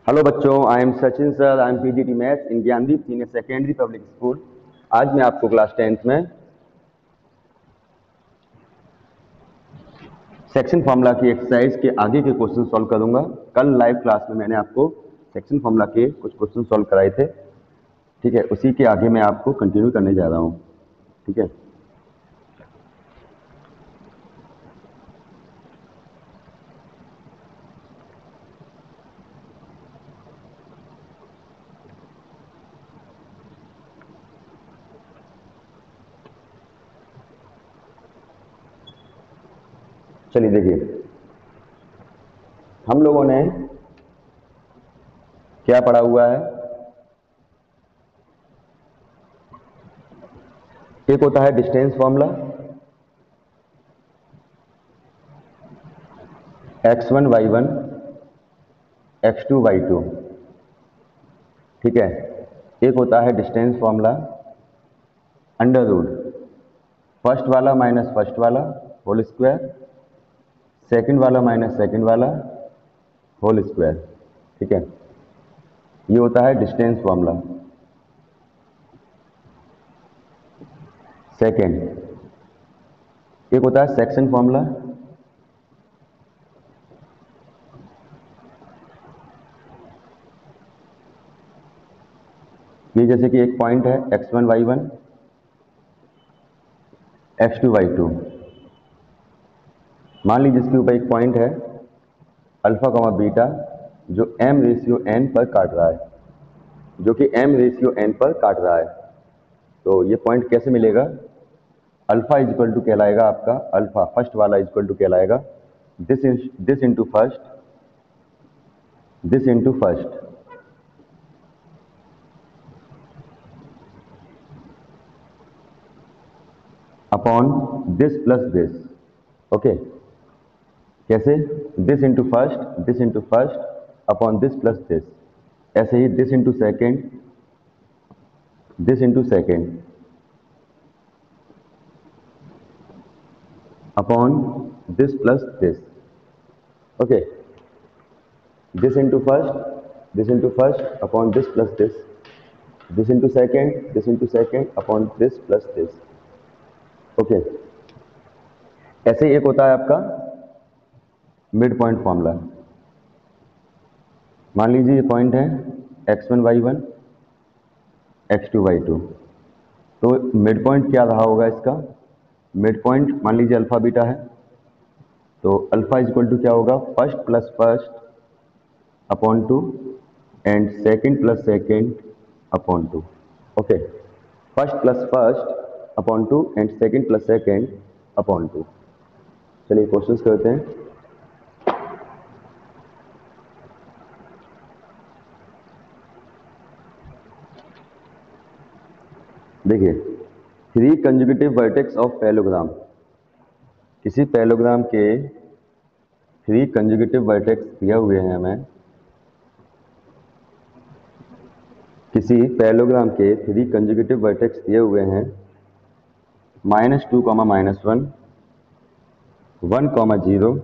Hello बच्चों, I am Sachin sir. I am PGT maths in Gyandeep senior secondary public school. आज मैं आपको class 10th में सेक्शन फार्मूला की एक्सरसाइज के आगे के क्वेश्चन सॉल्व करूंगा। कल लाइव क्लास में मैंने आपको सेक्शन फार्मूला के कुछ क्वेश्चन सॉल्व कराए थे। ठीक है, उसी के आगे मैं आपको कंटिन्यू करने जा रहा हूँ। ठीक है, चलिए देखिए, हम लोगों ने क्या पढ़ा हुआ है। एक होता है distance formula, x1 y1 x2 y2। ठीक है, एक होता है distance formula under root first वाला माइनस फर्स्ट वाला होल स्क्वायर, सेकंड वाला माइनस सेकंड वाला होल स्क्वायर। ठीक है, ये होता है डिस्टेंस फार्मूला। सेकंड, एक होता है सेक्शन फार्मूला। ये जैसे कि एक पॉइंट है x1 y1 x2 y2। मान लीजिए इसके ऊपर एक पॉइंट है अल्फा कॉमा बीटा जो m रेशियो n पर काट रहा है, तो ये पॉइंट कैसे मिलेगा? अल्फा इज इक्वल टू कहलाएगा आपका, अल्फा फर्स्ट वाला इज इक्वल टू कहलाएगा this into first upon this plus this. Okay, कैसे? This into first upon this plus this. ऐसे ही this into second upon this plus this. Okay, this into first upon this plus this into second upon this plus this. Okay, ऐसे ही एक होता है आपका mid point formula. मान लीजिए ये पॉइंट है x1 y1 x2 y2। तो मिड पॉइंट क्या रहा होगा इसका? मिड पॉइंट मान लीजिए अल्फा बीटा है, तो अल्फा इज इक्वल टू क्या होगा? First plus first upon two and second plus second upon two. Okay, first plus first upon two and second plus second upon two. चलिए questions करते हैं। देखिए, 3 कंजुगेटिव वर्टेक्स ऑफ पैरेललोग्राम। किसी parallelogram के 3 conjugative vertex दिए हुए हैं हमें। किसी पैरेललोग्राम के 3 कंजुगेटिव वर्टेक्स दिए हुए हैं -2, -1, 1, 0,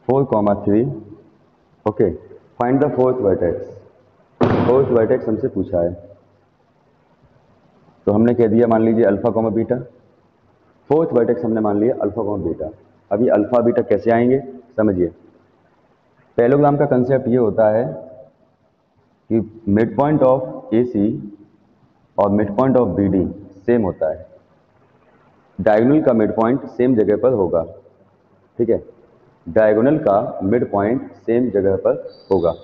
4, 3। Okay, find the fourth vertex हमसे पूछा है, तो हमने कह दिया मान लीजिए alpha comma beta. Fourth vertex हमने मान लिया अल्फा कॉमा बीटा। अब ये अल्फा बीटा कैसे आएंगे समझिए। पैरेललोग्राम का कंसेप्ट ये होता है कि मिड पॉइंट ऑफ AC और mid point of BD same होता है। डायगोनल का मिड पॉइंट सेम जगह पर होगा। ठीक है, डायगोनल का मिड पॉइंट सेम जगह पर होगा।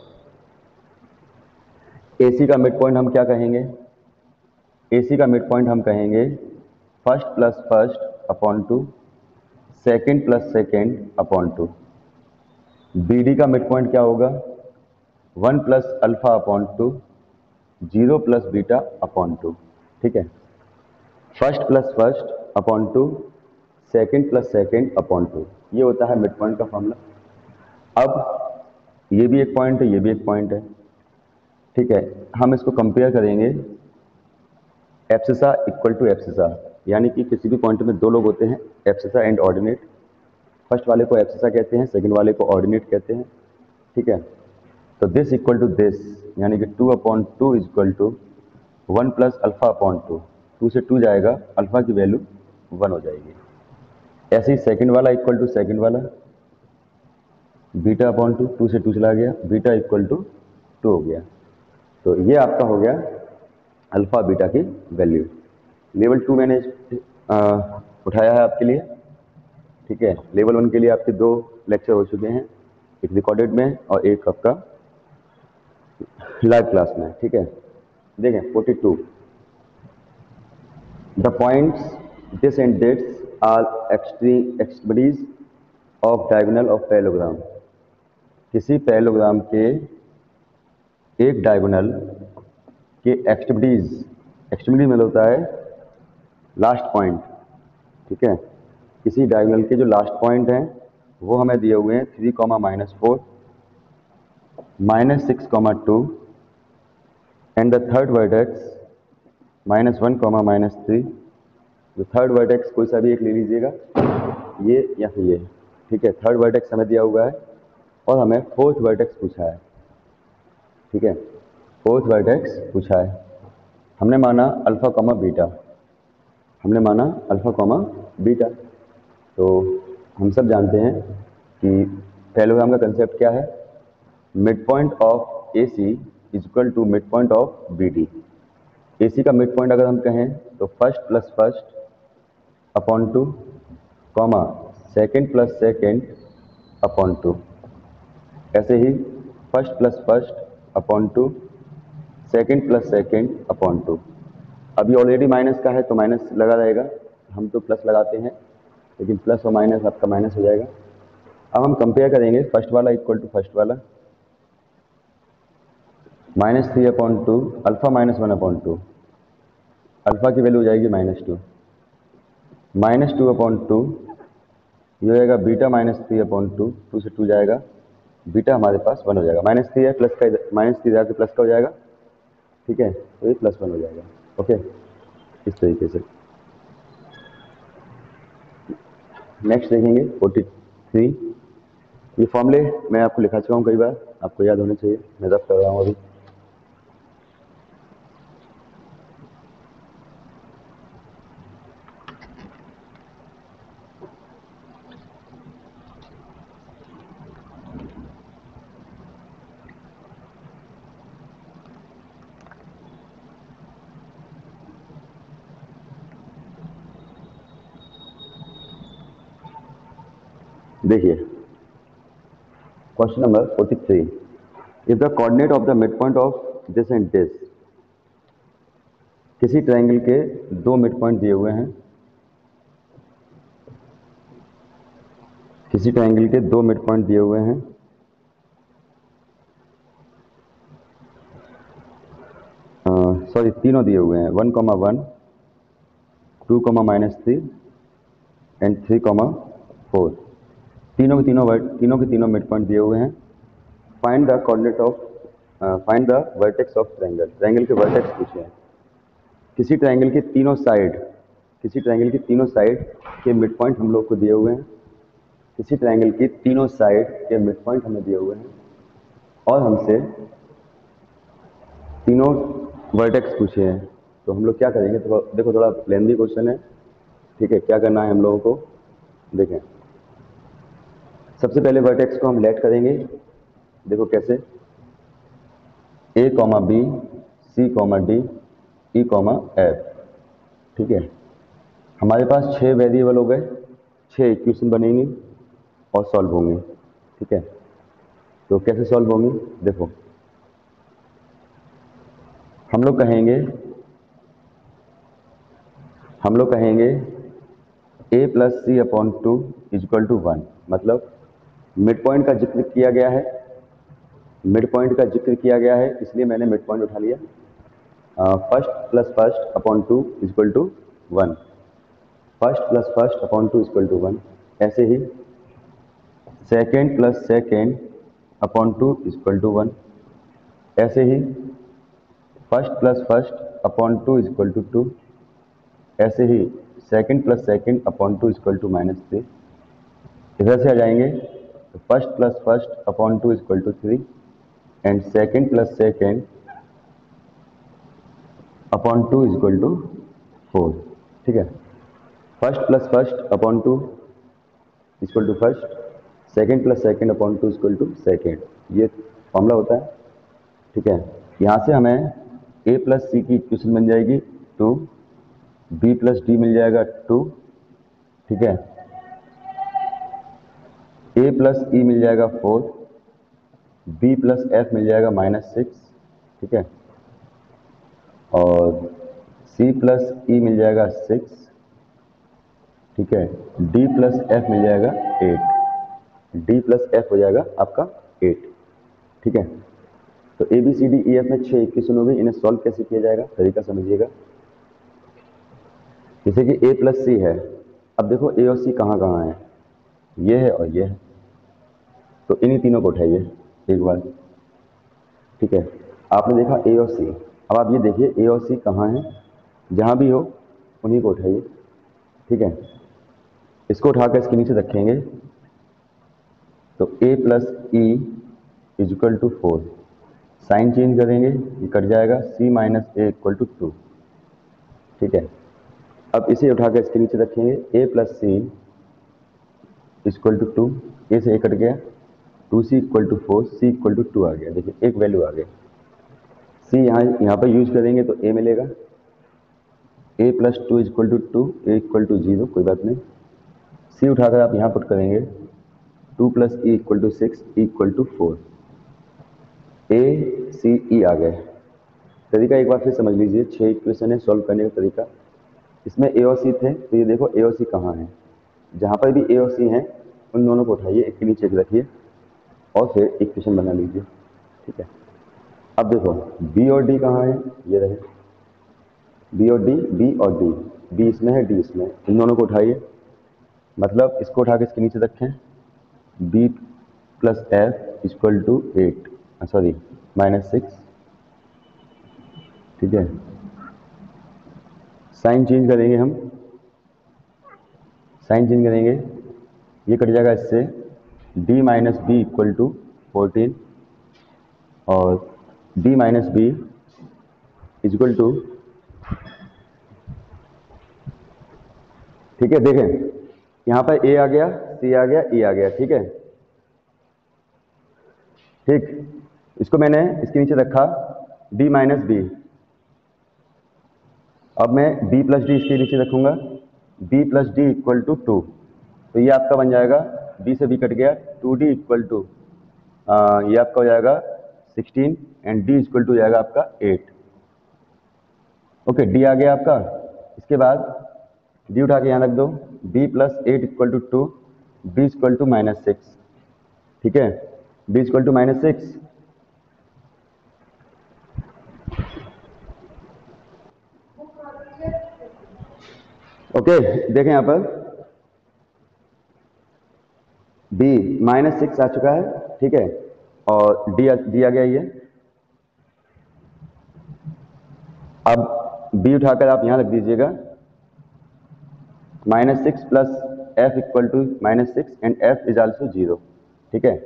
AC का मिड पॉइंट हम क्या कहेंगे? AC का मिड पॉइंट हम कहेंगे first plus first upon two, second plus second upon two. BD का मिड पॉइंट क्या होगा? 1 plus alpha upon two, 0 plus beta upon two. ठीक है, first plus first upon two, second plus second upon two. ये होता है mid point का formula. अब ये भी एक पॉइंट है, ये भी एक पॉइंट है। ठीक है, हम इसको कंपेयर करेंगे एब्सिसा इक्वल टू एब्सिसा, यानी कि किसी भी पॉइंट में दो लोग होते हैं एब्सिसा एंड ऑर्डिनेट। फर्स्ट वाले को एब्सिसा कहते हैं, सेकंड वाले को ऑर्डिनेट कहते हैं। ठीक है, तो दिस इक्वल टू दिस, यानी कि 2/2 is equal to 1 plus alpha upon 2। 2 से 2 जाएगा, अल्फा की वैल्यू 1 हो जाएगी। ऐसे ही सेकंड वाला इक्वल टू सेकंड वाला, बीटा अपॉन 2, 2 से 2 चला गया, बीटा इक्वल टू 2 हो गया। तो ये आपका हो गया अल्फा बीटा की वैल्यू। लेवल 2 मैंने उठाया है आपके लिए, ठीक है। लेवल 1 के लिए आपके 2 लेक्चर हो चुके हैं, एक रिकॉर्डेड में और एक आपका लाइव क्लास में, ठीक है। देखें 42, the points this and dates are extremities of diagonal of parallelogram. किसी पैरेललोग्राम के एक डायगोनल के एक्सट्रीमिटी मतलब होता है लास्ट पॉइंट, ठीक है। किसी डायगोनल के जो लास्ट पॉइंट हैं वो हमें दिए हुए हैं 3, -4, -6, 2 एंड द थर्ड वर्टेक्स -1, -3। जो थर्ड वर्टेक्स कोई सा भी एक ले लीजिएगा, ये या फिर ये, ठीक है। थर्ड वर्टेक्स हमें दिया हुआ है और हमें फोर्थ वर्टेक्स पूछा है, ठीक है। फोर्थ वर्टेक्स पूछा है, हमने माना अल्फा कॉमा बीटा, हमने माना अल्फा कॉमा बीटा। तो हम सब जानते हैं कि पैरेललोग्राम का कंसेप्ट क्या है, mid point of AC is equal to mid point of BD। AC का मिड पॉइंट अगर हम कहें तो first plus first upon 2, comma second plus second upon 2। ऐसे ही first plus first upon 2, second plus second upon 2। अभी already minus का है तो माइनस लगा रहेगा, हम तो प्लस लगाते हैं, लेकिन प्लस और माइनस आपका माइनस हो जाएगा। अब हम कंपेयर करेंगे, फर्स्ट वाला इक्वल टू फर्स्ट वाला, -3/2 अल्फा -1/2, अल्फा की वैल्यू हो जाएगी -2, -2/2 ये हो जाएगा बीटा -3/2, 2 से 2 जाएगा, बीटा हमारे पास 1 हो जाएगा। -3 है, प्लस का -3 जाकर प्लस का हो जाएगा, ठीक है। तो ये +1 हो जाएगा, ओके, इस तरीके से। नेक्स्ट देखेंगे 43। ये फॉर्मूले मैं आपको लिखा चुका हूँ कई बार, आपको याद होने चाहिए, मैं रफ कर रहा हूँ अभी। देखिए question number 43, if the coordinate of the mid point of this and this. किसी ट्रायंगल के 2 मिड पॉइंट दिए हुए हैं, किसी ट्रायंगल के 2 मिड पॉइंट दिए हुए हैं, सॉरी तीनों दिए हुए हैं, 1, 1, 2, -3 एंड 3, 4। तीनों के तीनों मिड पॉइंट दिए हुए हैं। Find the coordinate of find the vertex of triangle. Triangle के वर्टेक्स पूछे हैं। किसी ट्रायंगल के तीनों साइड के मिड पॉइंट हम लोग को दिए हुए हैं, किसी ट्रायंगल की तीनों साइड के मिड पॉइंट हमें दिए हुए हैं और हमसे तीनों वर्टेक्स पूछे हैं। तो हम लोग क्या करेंगे, तो देखो थोड़ा लेंथी क्वेश्चन है, ठीक है। क्या करना है हम लोगों को, देखें। सबसे पहले वर्टेक्स को हम लेट करेंगे, देखो कैसे, A, B, C, D, E, F, ठीक है। हमारे पास 6 वेरिएबल हो गए, 6 इक्वेशन बनेंगी और सॉल्व होंगी, ठीक है। तो कैसे सॉल्व होंगी, देखो हम लोग कहेंगे A + C/2 = 1। मतलब मिड पॉइंट का जिक्र किया गया है, इसलिए मैंने मिड पॉइंट उठा लिया। First + first = 1, first + first = 1। ऐसे ही सेकेंड + सेकेंड/2 = 1। ऐसे ही फर्स्ट + फर्स्ट/2 = 2। ऐसे ही सेकेंड + सेकेंड/2 = -3। इधर से आ जाएंगे तो first + first = 3, and second plus second upon 2 is equal to 4। ठीक है, first plus first upon 2 equal to first, second plus second upon 2 equal to second, ये फॉर्मूला होता है। ठीक है, यहाँ से हमें a प्लस सी की इक्वेशन बन जाएगी 2, b प्लस डी मिल जाएगा 2। ठीक है, a प्लस ई मिल जाएगा 4, b प्लस एफ मिल जाएगा -6। ठीक है, और c प्लस ई मिल जाएगा 6। ठीक है, d प्लस एफ मिल जाएगा 8, d प्लस एफ हो जाएगा आपका 8। ठीक है, तो A B C D E F में 6 इक्वेशन हो गई। इन्हें सॉल्व कैसे किया जाएगा, तरीका समझिएगा। जैसे कि a प्लस सी है, अब देखो a और c कहाँ कहाँ है, ये है और ये है, तो इन्हीं तीनों को उठाइए एक बार। ठीक है, आपने देखा a और c, अब आप ये देखिए a और c कहाँ हैं, जहाँ भी हो उन्हीं को उठाइए। ठीक है, इसको उठाकर इसके नीचे रखेंगे तो a plus E is equal to 4, sign change करेंगे ये कट जाएगा, c minus A equal to 2। ठीक है, अब इसे उठाकर इसके नीचे रखेंगे a plus C equal to 2, A से ए कट गया, 2c equal to 4, c equal to 2 आ गया। देखिए एक वैल्यू आ गई, c यहाँ पर यूज करेंगे तो a मिलेगा, a plus 2 equal to 2, a equal to 0, कोई बात नहीं। c उठाकर आप यहाँ पुट करेंगे 2 plus E equal to 6, E equal to 4, a c e आ गए। तरीका एक बार फिर समझ लीजिए, 6 इक्वेशन है सॉल्व करने का तरीका। इसमें a और c थे, तो ये देखो a और c कहाँ हैं, जहाँ पर भी a और c हैं उन दोनों को उठाइए, एक के नीचे एक रखिए और फिर इक्वेशन बना लीजिए। ठीक है, अब देखो b और d कहाँ है, ये रहे b और d, b और d, b इसमें है d इसमें, इन दोनों को उठाइए, मतलब इसको उठा के इसके नीचे रखें, b plus F equal to 8, sorry -6। ठीक है, साइन चेंज करेंगे हम, साइन चेंज करेंगे ये कट जाएगा इससे, d minus B equal to 14 और d minus B equal to, ठीक है देखें यहाँ पर a आ गया, c आ गया, e आ गया। ठीक है, ठीक, इसको मैंने इसके नीचे रखा d माइनस बी, अब मैं b प्लस डी इसके नीचे रखूंगा, b plus D equal to 2, तो ये आपका बन जाएगा, b से b कट गया, 2d इक्वल टू ये आपका हो जाएगा 16 एंड d इक्वल टू जाएगा आपका 8। ओके, d आ गया आपका, इसके बाद d उठा के यहाँ रख दो, b plus 8 equal to 2, b equal to -6। ठीक है, b इक्वल टू -6, ओके देखें यहाँ पर b -6 आ चुका है। ठीक है, और d आ गया ये, अब b उठाकर आप यहाँ रख दीजिएगा, -6 plus F equal to -6 and F is also 0। ठीक है,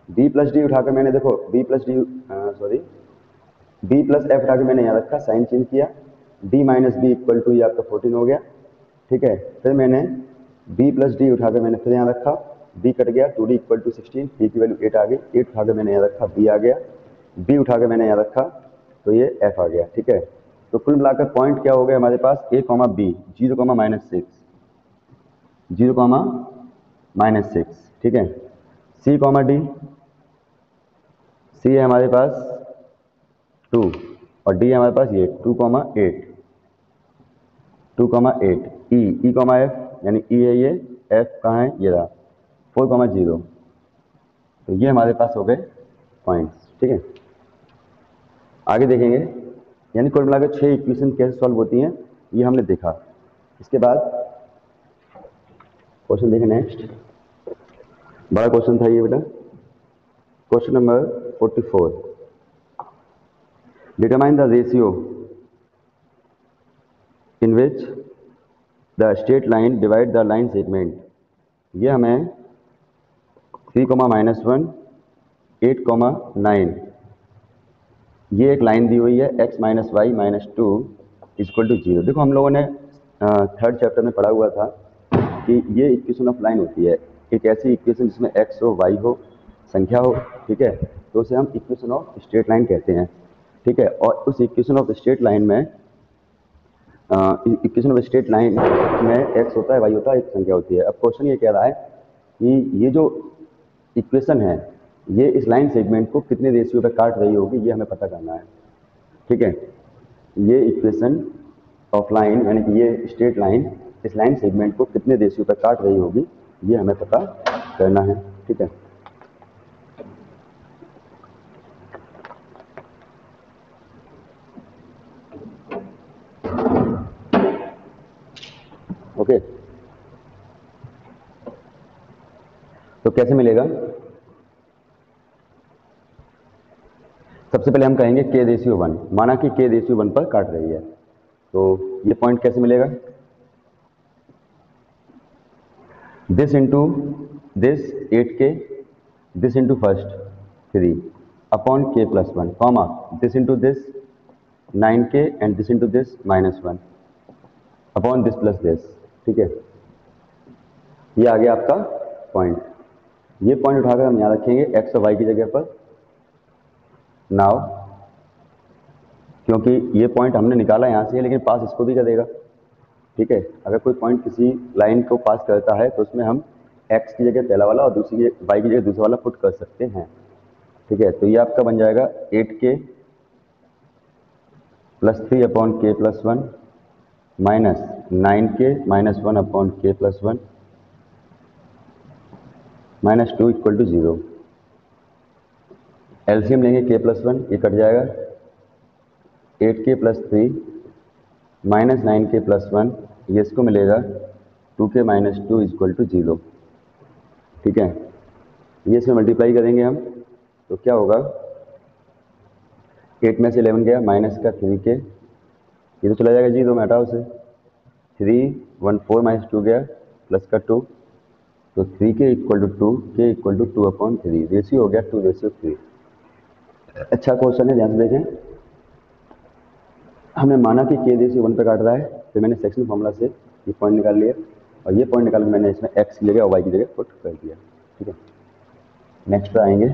b प्लस डी उठाकर मैंने देखो b plus D sorry b plus F उठाकर मैंने यहाँ रखा, साइन चेंज किया, d minus B equal to ये आपका 14 हो गया। ठीक है, फिर मैंने b प्लस डी उठाकर मैंने फिर यहाँ रखा, b कट गया, 2d इक्वल टू 16, b की वैल्यू 8 आ गई, 8 उठाकर मैंने यहाँ रखा, b आ गया, b उठाकर मैंने यहाँ रखा तो ये f आ गया। ठीक है, तो कुल मिलाकर पॉइंट क्या हो गया हमारे पास, a, b, 0, -6, 0, -6। ठीक है, c, d, c है हमारे पास 2 और d है हमारे पास ये 2, 8, 2, 8, e, f, यानी e है ये, f कहाँ है, ये रहा 4, 0, तो ये हमारे पास हो गए पॉइंट्स। ठीक है, आगे देखेंगे, यानी कुल मिलाकर 6 इक्वेशन कैसे सॉल्व होती हैं ये हमने देखा। इसके बाद क्वेश्चन देखें नेक्स्ट, बड़ा क्वेश्चन था ये बेटा, question number 44, determine the ratio in which the straight line divide the line segment. ये हमें 3, -1, 8, 9 ये एक लाइन दी हुई है x minus Y minus two equal to zero. देखो हम लोगों ने थर्ड चैप्टर में पढ़ा हुआ था कि ये इक्वेशन ऑफ लाइन होती है, एक ऐसी इक्वेशन जिसमें x हो वाई हो संख्या हो, ठीक है, तो उसे हम इक्वेशन ऑफ स्ट्रेट लाइन कहते हैं, ठीक है। और उस इक्वेशन ऑफ स्ट्रेट लाइन में इक्वेशन ऑफ स्ट्रेट लाइन में x होता है वाई होता है एक संख्या होती है। अब क्वेश्चन ये कह रहा है कि ये जो इक्वेशन है ये इस लाइन सेगमेंट को कितने रेशियो पे काट रही होगी, ये हमें पता करना है, ठीक है। ये इक्वेशन ऑफ लाइन यानी कि ये स्ट्रेट लाइन इस लाइन सेगमेंट को कितने रेशियो पे काट रही होगी, ये हमें पता करना है, ठीक है। ओके, तो कैसे मिलेगा? सबसे पहले हम कहेंगे k रेशियो 1, माना कि k रेशियो 1 पर काट रही है, तो ये पॉइंट कैसे मिलेगा? This into this 8k, this into first 3 upon k plus 1, comma this into this 9k and this into this minus 1 upon this plus this, ठीक है। ये आ गया आपका पॉइंट। ये पॉइंट उठाकर हम यहाँ रखेंगे x और y की जगह पर। नाउ क्योंकि ये पॉइंट हमने निकाला यहाँ से है लेकिन पास इसको भी करेगा, ठीक है। अगर कोई पॉइंट किसी लाइन को पास करता है तो उसमें हम x की जगह पहला वाला और दूसरी y की जगह दूसरा वाला पुट कर सकते हैं, ठीक है। तो ये आपका बन जाएगा 8k plus 3 upon k plus 1 minus 9k minus 1 upon k plus 1 minus 2 equal to 0। LCM लेंगे k प्लस 1, ये कट जाएगा 8k plus 3 minus 9k plus 1, ये इसको मिलेगा 2k माइनस 2 इक्वल टू 0, ठीक है। ये इसमें मल्टीप्लाई करेंगे हम तो क्या होगा, 8 में से 11 गया माइनस का 3k, ये तो चला जाएगा 0 में, हटाओ उसे, 3 1 4 माइनस 2 गया प्लस का 2, तो 3k equal to 2, k equal to 2 upon 3, ratio हो गया 2:3। अच्छा क्वेश्चन है, ध्यान से देखें। हमने माना कि k रेशियो 1 पे काट रहा है, तो मैंने सेक्शन फॉर्मूला से ये पॉइंट निकाल लिया और ये पॉइंट निकाल मैंने इसमें x की जगह और y की जगह पुट कर दिया, ठीक है। नेक्स्ट पे आएंगे।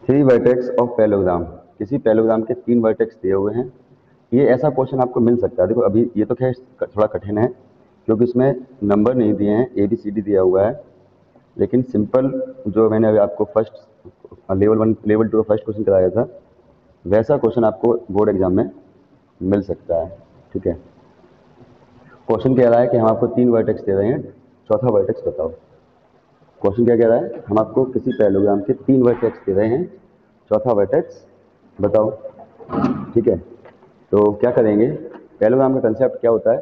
थ्री वर्टेक्स ऑफ पैरेललोग्राम, किसी पैरेललोग्राम के 3 वर्टेक्स दिए हुए हैं। ये ऐसा क्वेश्चन आपको मिल सकता है। देखो अभी ये तो खैर थोड़ा कठिन है क्योंकि इसमें नंबर नहीं दिए हैं, ABCD दिया हुआ है, लेकिन सिंपल जो मैंने अभी आपको फर्स्ट लेवल 1 लेवल 2 का फर्स्ट क्वेश्चन कराया था वैसा क्वेश्चन आपको बोर्ड एग्जाम में मिल सकता है, ठीक है। क्वेश्चन कह रहा है कि हम आपको 3 वर्टेक्स दे रहे हैं, चौथा वर्टेक्स बताओ। क्वेश्चन क्या कह रहा है, हम आपको किसी पैरेललोग्राम के 3 वर्टेक्स दे रहे हैं, चौथा वर्टेक्स बताओ, ठीक है। तो क्या करेंगे, पैरेललोग्राम का कंसेप्ट क्या होता है?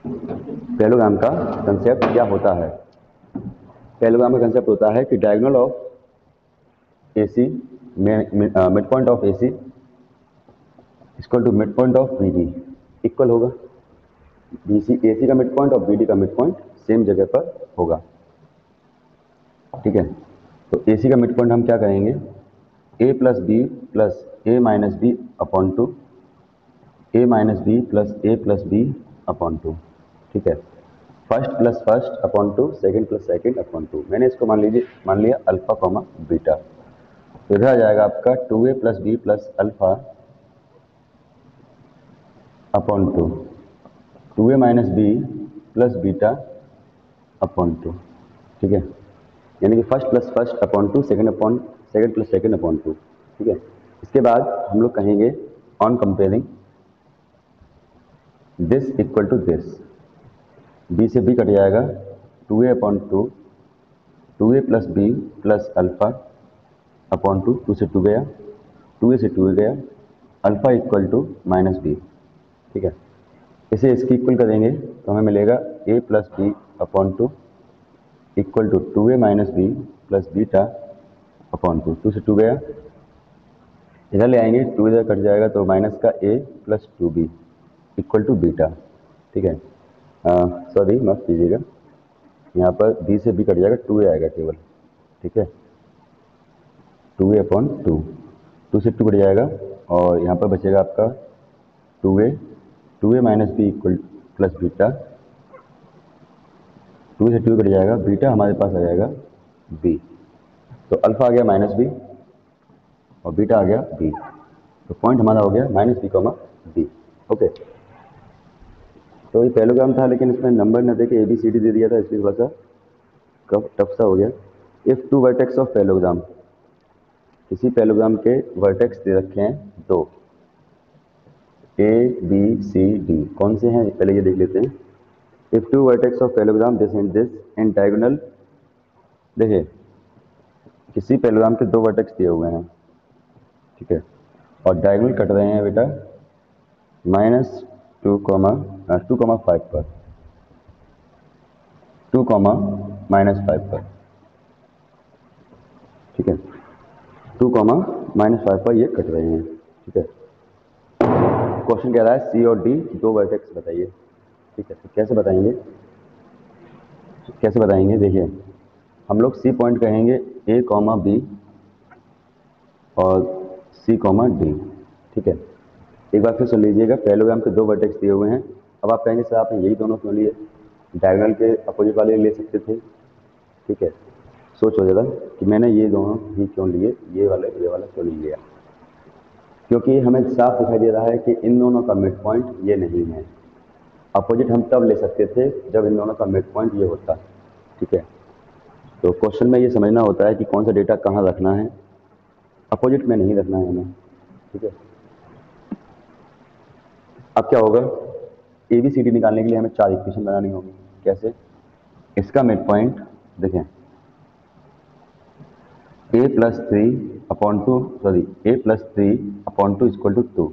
पैरेललोग्राम का कंसेप्ट क्या होता है? पैरेललोग्राम का कंसेप्ट होता है कि diagonal of AC mid point of AC equal to mid point of BD equal होगा, AC का मिड पॉइंट और BD का मिड पॉइंट सेम जगह पर होगा, ठीक है। तो AC का मिड पॉइंट हम क्या कहेंगे, A plus B plus A minus B upon 2, A minus B plus A plus B upon 2, ठीक है। First plus first upon 2, second plus second upon 2। मैंने इसको मान लिया अल्फा कॉमा बीटा, तो इधर आ जाएगा आपका 2A plus B plus alpha upon 2, 2A minus B plus beta upon 2, ठीक है। यानी कि first plus first upon 2, second plus second upon 2, ठीक है। इसके बाद हम लोग कहेंगे on comparing this equal to this, b से बी कट जाएगा, 2a/2, 2a plus B plus alpha upon 2 से 2 गया, 2a से 2 गया, alpha equal to minus b. ठीक है, इसे इसकी इक्वल करेंगे तो हमें मिलेगा a plus B upon 2 equal to 2a minus B plus beta upon 2 से 2 गया, इधर ले आएंगे 2 इधर कट जाएगा तो माइनस का a plus 2b equal to beta. ठीक है, सॉरी माफ कीजिएगा, यहाँ पर b से b कट जाएगा, 2a आएगा केवल। ठीक है, 2a अपॉन 2 से 2 कट जाएगा और यहाँ पर बचेगा आपका 2a minus B equal plus beta, 2 से 2 कट जाएगा, बीटा हमारे पास आ जाएगा b। तो अल्फा आ गया माइनस बी और बीटा आ गया b। तो पॉइंट हमारा हो गया minus b comma b. Okay, तो ये पैरेललोग्राम था लेकिन इसमें नंबर न देके ABCD दे दिया था, इसलिए थोड़ा सा टफ सा हो गया। If two vertex of parallelogram, किसी पैरेललोग्राम के वर्टेक्स दे रखे हैं दो, ABCD, कौन से हैं पहले ये देख लेते हैं। If two vertex of parallelogram this and diagonal, देखिए किसी पैरेललोग्राम के दो वर्टेक्स दिए हुए हैं, ठीक है, और डायगोनल कट रहे हैं बेटा -2, 2,5 पर, 2, -5 पर। ठीक है, 2, -5 पर ये कट रहे हैं। ठीक है, क्वेश्चन कह रहा है सी और डी दो वर्टेक्स बताइए। ठीक है, तो कैसे बताएंगे, देखिए हम लोग सी पॉइंट कहेंगे ए कॉमा बी और सी कॉमा डी। ठीक है, एक बार फिर सुन लीजिएगा, पैरेललोग्राम के दो वर्टेक्स दिए हुए हैं। अब आप कहेंगे सर आपने यही दोनों क्यों लिए, डायगोनल के अपोजिट वाले ले सकते थे। ठीक है, सोचो जरा कि मैंने ये दोनों ही क्यों लिए, ये वाला क्यों नहीं लिया, क्योंकि हमें साफ दिखाई दे रहा है कि इन दोनों का मिड पॉइंट ये नहीं है। अपोजिट हम तब ले सकते थे जब इन दोनों का मिड पॉइंट ये होता। ठीक है, तो क्वेश्चन में ये समझना होता है कि कौन सा डेटा कहाँ रखना है, अपोजिट में नहीं रखना है हमें। ठीक है, अब क्या होगा, ABCD निकालने के लिए हमें 4 इक्वेशन बनानी होगी। कैसे, इसका मिड पॉइंट देखें a plus 3 upon 2 equal to 2,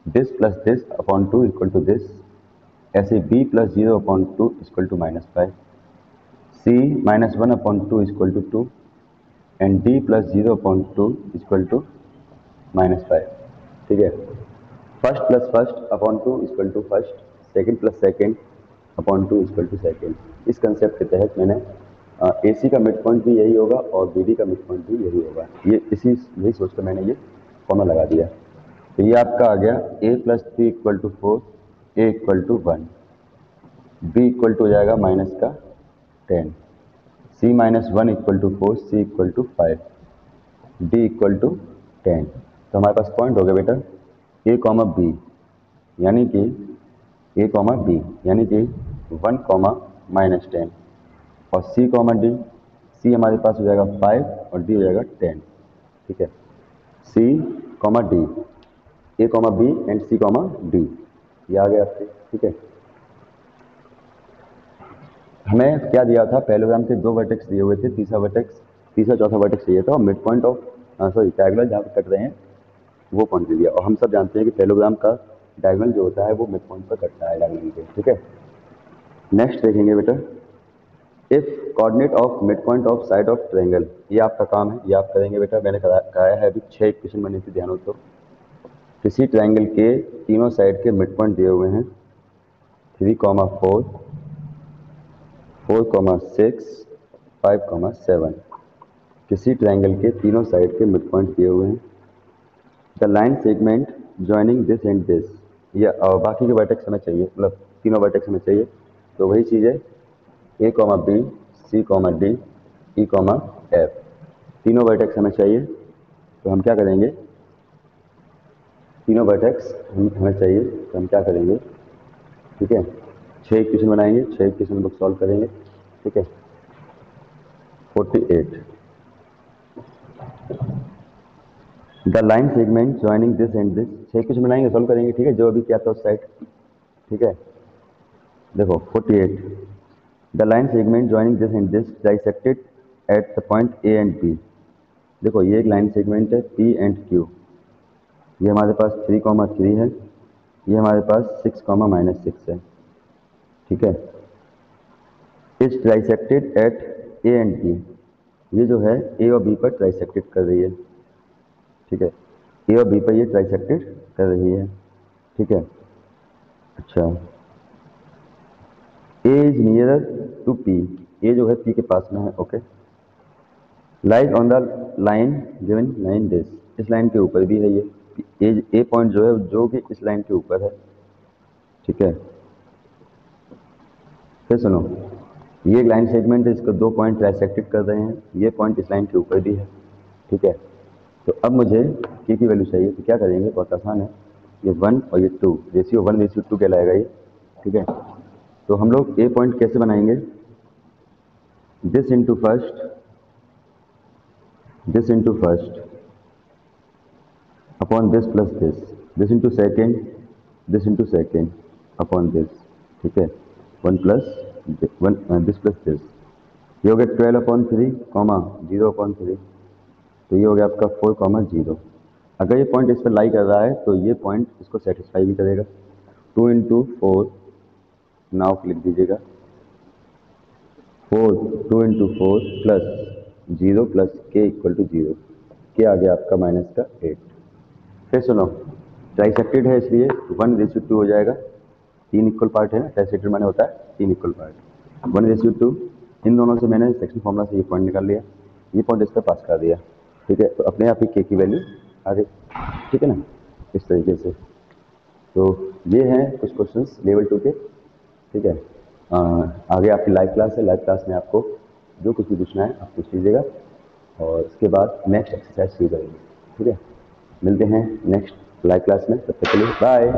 this plus this upon 2 equal to this, ऐसे b plus 0 upon 2 equal to -5, c -1 upon 2 equal to 2 and d plus 0 upon 2 equal to -5। ठीक है, first plus first upon 2 equal to first, second plus second upon 2 equal to second. इस concept के तहत मैंने AC का mid point भी यही होगा और BD का मिड पॉइंट भी यही होगा, यही सोचकर मैंने ये फॉर्मूला लगा दिया। तो ये आपका आ गया a plus 3 equal to 4, a equal to 1, b equal to हो जाएगा -10, c -1 equal to 4, c equal to 5, d equal to 10। तो हमारे पास पॉइंट हो गया बेटा a कॉमा b, यानी कि 1 -10 और c कॉमा d, c हमारे पास हो जाएगा 5 और d हो जाएगा 10। ठीक है, c comma d, a comma b and c comma d, ये आ गया आपसे। ठीक है, हमें क्या दिया था, पैरेललोग्राम के दो वर्टेक्स दिए हुए थे, तीसरा चौथा वर्टेक्स चाहिए था और मिड पॉइंट ऑफ डायगोनल जहाँ पे कट रहे हैं वो पॉइंट दे दिया। और हम सब जानते हैं कि पैरेललोग्राम का डायगोनल जो होता है वो मिड पॉइंट पर कटता है डायगोनल के। ठीक है, नेक्स्ट देखेंगे बेटा, if coordinate of mid point of side of triangle, ये आपका काम है, ये आप करेंगे बेटा। मैंने कराया है अभी 6 इक्वेशन बनी थी, ध्यान हो तो। किसी ट्रायंगल के तीनों साइड के मिड पॉइंट दिए हुए हैं 3, 4, 4, 6, 5, 7। किसी ट्रायंगल के तीनों साइड के मिड पॉइंट दिए हुए हैं, the line segment joining this and this, या बाकी के वर्टेक्स हमें चाहिए, मतलब तीनों वर्टेक्स हमें चाहिए। तो वही चीज़ है a, b, c, d, e, f, तीनों वर्टेक्स हमें चाहिए। तो हम क्या करेंगे, तीनों वर्टेक्स हमें चाहिए तो हम क्या करेंगे, ठीक है, 6 इक्वेशन बनाएंगे, 6 इक्वेशन लोग सॉल्व करेंगे। ठीक है, 48, the line segment joining this and this, 6 equation बनाएंगे, सॉल्व करेंगे। ठीक है, जो अभी किया था उस साइड। ठीक है, देखो 48, the line segment joining this and this bisected at the point A and B. देखो ये एक लाइन सेगमेंट है पी एंड क्यू, ये हमारे पास 3,3 है, ये हमारे पास 6,-6 है, ठीक है। It's trisected at A and B, ये जो है ए और बी पर ट्राइसेक्टेड कर रही है, ठीक है। ए और बी पर ये ट्राइसेक्टेड कर रही है, ठीक है। अच्छा, ए इज नियरर टू पी, ए जो है पी के पास में है, okay. Lies on the line given line this, इस लाइन के ऊपर भी है ये, ए पॉइंट जो है जो कि इस लाइन के ऊपर है, ठीक है। फिर सुनो, ये एक लाइन सेगमेंट है, इसको 2 पॉइंट ट्राइसेक्टेड कर रहे हैं, ये पॉइंट इस लाइन के ऊपर भी है, ठीक है। तो अब मुझे के की वैल्यू चाहिए, तो क्या करेंगे, बहुत आसान है, ये 1 और ये 2, रेशियो 1:2 कहलाएगा ये, ठीक है। तो हम लोग ए पॉइंट कैसे बनाएंगे, this into first, this into first upon this plus this into second, this into second upon this, ठीक है। 1 प्लस 1 दिस प्लस दिस, ये हो गया 12/3 कॉमा 0/3, तो ये हो गया आपका 4,0। अगर ये पॉइंट इस पर लाई कर रहा है तो ये पॉइंट इसको सेटिस्फाई भी करेगा। 2 इंटू 4 नाउ लिख दीजिएगा, 2 इंटू 4 प्लस 0 प्लस के इक्वल टू 0, के आ गया आपका -8। फिर सुनो, ट्राइसेक्टेड है इसलिए 1:2 हो जाएगा, 3 इक्वल पार्ट है ना, ट्राइसेक्टेड माने होता है 3 इक्वल पार्ट, 1:2। इन दोनों से मैंने सेक्शन फॉर्मूला से ये पॉइंट निकाल लिया, ये पॉइंट इस पर पास कर दिया, ठीक है। तो अपने आप ही के की वैल्यू आ गई, ठीक है ना, इस तरीके से। तो ये हैं कुछ क्वेश्चंस लेवल 2 के, ठीक है। आगे आपकी लाइव क्लास है, लाइव क्लास में आपको जो कुछ भी पूछना है आप पूछ लीजिएगा, और उसके बाद नेक्स्ट एक्सरसाइज शुरू करेंगे, ठीक है। मिलते हैं नेक्स्ट लाइव क्लास में, तब तक के लिए बाय।